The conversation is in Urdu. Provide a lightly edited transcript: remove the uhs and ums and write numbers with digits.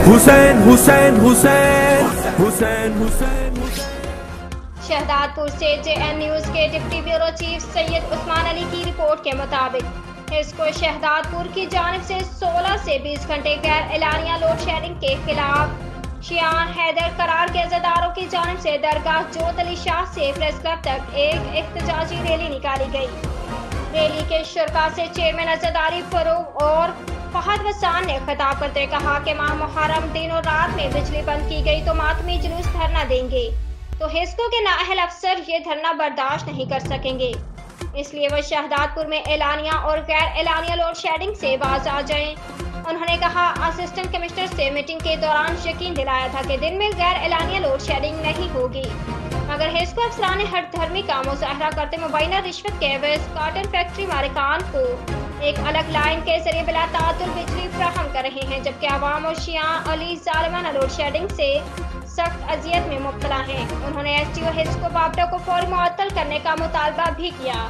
حسین حسین حسین حسین حسین شہدادپور سے JN نیوز کے ڈپٹی بیورو چیف سید عثمان علی کی رپورٹ کے مطابق ہسکو شہدادپور کی جانب سے 16 سے 20 گھنٹے غیر اعلانیہ لوڈ شیڈنگ کے خلاف شیعان حیدر قرار کے عزاداروں کی جانب سے درگاہ جوت علی شاہ سے پریس کلب تک ایک احتجاجی ریلی نکالی گئی۔ ریلی کے شرکاء سے چیئرمین عزاداری فروغ اور فہد وسان نے خطاب کرتے کہا کہ ماہ محرم دن اور رات میں بجلی بند کی گئی تو ماتمی جلوس دھرنا دیں گے، تو ہسکو کے نااہل افسر یہ دھرنا برداشت نہیں کر سکیں گے، اس لیے وہ شہدادپور میں اعلانیہ اور غیر اعلانیہ لوڈ شیڈنگ سے باز آ جائیں۔ انہوں نے کہا اسسٹنٹ کمشنر سے میٹنگ کے دوران یقین دلایا تھا کہ دن میں غیر اعلانیہ لوڈ شیڈنگ نہیں ہوگی، مگر ہسکو افسران ہٹ دھرمی کا مظاہرہ کرتے مبینہ رشوت کے عوض کاٹن فیکٹری مالکان کو ایک الگ لائن کے ذریعے بلا تعطل بجلی فراہم کر رہے ہیں، جبکہ عوام اور شیعہ علی ظالمانہ لوڈ شیڈنگ سے سخت اذیت میں مبتلا ہیں۔ انہوں نے SDO ہسکو بابڈا کو فوری معطل کرنے کا مطالبہ بھی کیا۔